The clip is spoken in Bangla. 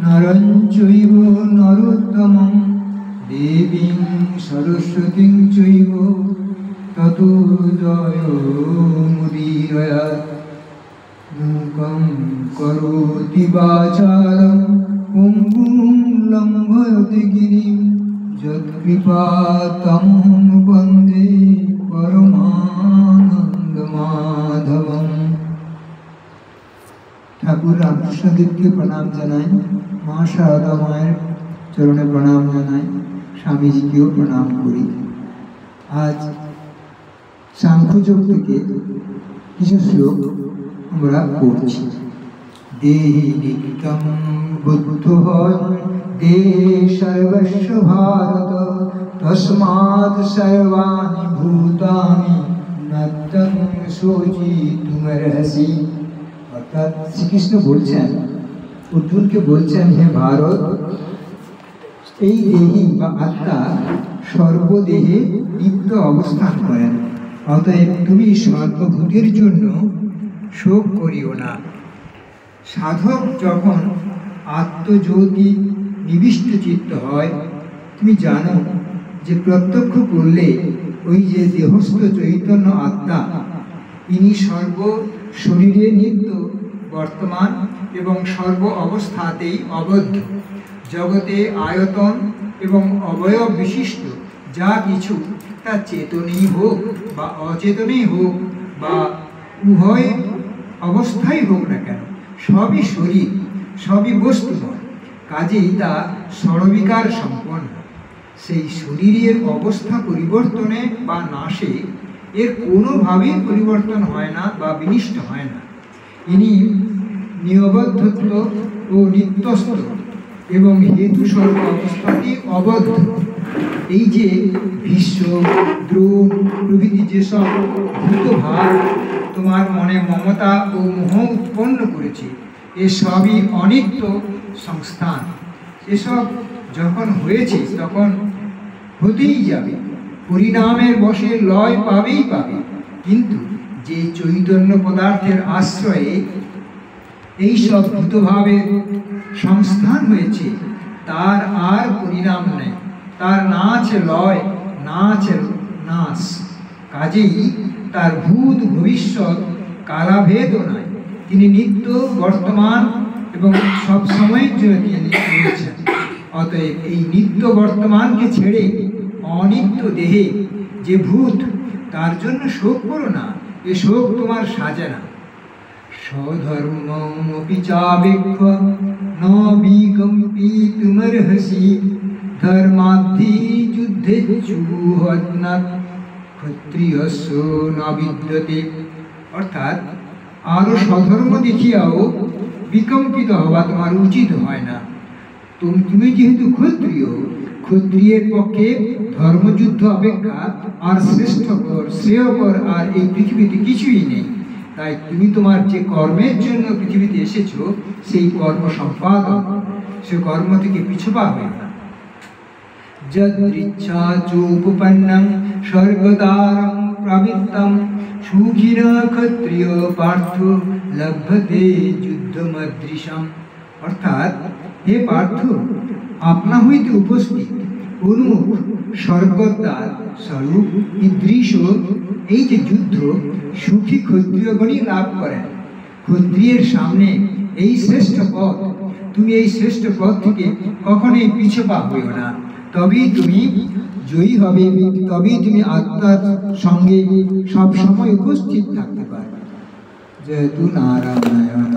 নরং চৈব নরোত্তমং দেবীং সরস্বতীং চৈব ততো জয়মুদীরয়াৎ। মূকং করোতি বাচালং পঙ্গুং লঙ্ঘয়তে গিরিং যৎকৃপাতমহং বন্দে পরমানন্দমাধবং। ঠাকুর রামকৃষ্ণদেবকে প্রণাম জানাই, মা সারদা মায়ের চরণে প্রণাম জানাই, স্বামীজিকেও প্রণাম করি। আজ সাংখ্যযোগ থেকে কিছু শ্লোক আমরা পড়ছি। দেহি নিত্যং বুদ্ধোহং দেহে সর্বস্ব ভারত তস্মাৎ সর্বাণি ভূতানি নত্যং শোচিতুমর্হসি। অর্থাৎ শ্রীকৃষ্ণ বলছেন, অর্জুনকে বলছেন, হে ভারত, এই দেহি বা আত্মা সর্বদেহে নিত্য অবস্থান করেন, অতএব তুমি সর্বভূতের জন্য শোক করিও না। সাধক যখন আত্মজ্যোতি নিবিষ্ট চিত্ত হয়, তুমি জানো যে প্রত্যক্ষ করলে ওই যে দেহস্থ চৈতন্য আত্মা, ইনি সর্ব শরীরে নিত্য বর্তমান এবং সর্ব অবস্থাতেই অবদ্ধ। জগতে আয়তন এবং অবয়ব বিশিষ্ট যা কিছু, তা চেতনই হোক বা অচেতনই হোক বা উভয় অবস্থাই হোক না কেন, সবই শরীর, সবই বস্তুময়, কাজেই তা ষড়বিকার সম্পন্ন। সেই শরীরের অবস্থা পরিবর্তনে বা নাশে এর কোনোভাবেই পরিবর্তন হয় না বা বিনিষ্ট হয় না। ইনি নিয়বদ্ধত্ব ও নিত্যস্থ এবং হেতু সর্ব অবস্থাতেই অবদ্ধ। এই যে ভীষ্ম, দ্রোণ প্রভৃতি যেসব ভূত ভাব তোমার মনে মমতা ও মোহ উৎপন্ন করেছে, এসবই অনিত্য সংস্থান। এসব যখন হয়েছে তখন হতেই যাবে, পরিণামের বশে লয় পাবেই পাবে। কিন্তু যে চৈতন্য পদার্থের আশ্রয়ে এই সব ভূতভাবের সংস্থান হয়েছে, তার আর পরিণাম নেই, তার না আছে লয়, না আছে নাশ। কাজেই তার ভূত ভবিষ্যৎ কালাভেদও নাই। তিনি নিত্য বর্তমান এবং সব সময়ের জন্য তিনি রয়েছেন। অতএব এই নিত্য বর্তমানকে ছেড়ে অনিত্য দেহে যে ভূত, তার জন্য শোক করো না, এ শোক তোমার সাজে না। স্বধর্মমপি চাবেক্ষ ন বিকম্পিতুমর্হসি ধর্মাদ্ধি যুদ্ধে চুহৎনাৎ ক্ষত্রিয়স্য ন বিদ্যতে। অর্থাৎ আরও স্বধর্ম দেখিয়াও বিকম্পিত হওয়া তোমার উচিত হয় না। তুমি যেহেতু ক্ষত্রিয়, ক্ষত্রিয়ের পক্ষে ধর্মযুদ্ধ অপেক্ষা আর শ্রেষ্ঠকর, শ্রেয়কর আর এই পৃথিবীতে কিছুই নেই। তাই তুমি তোমার যে কর্মের জন্য পৃথিবীতে এসেছো, সেই কর্ম সম্পাদন, সে কর্ম থেকে পিছুপা হয় না। যদৃচ্ছা চোপপন্নং স্বর্গদ্বারং প্রবৃত্তং সুখিন ক্ষত্রিয় পার্থ লভ্যতে যুদ্ধমদৃশম। অর্থাৎ, হে পার্থ, আপনা হইতে উপস্থিত উন্মুখ স্বর্গদ্বার স্বরূপ ঈদৃশ এই যে যুদ্ধ, সুখী ক্ষত্রিয়গণই লাভ করেন। ক্ষত্রিয়ের সামনে এই শ্রেষ্ঠ পথ, তুমি এই শ্রেষ্ঠ পথ থেকে কখনোই পিছপা হইও না। তবেই তুমি জয়ী হবে, তবেই তুমি আত্মার সঙ্গে সব সময় উপস্থিত থাকতে পারবে। যেহেতু নারায়ণ।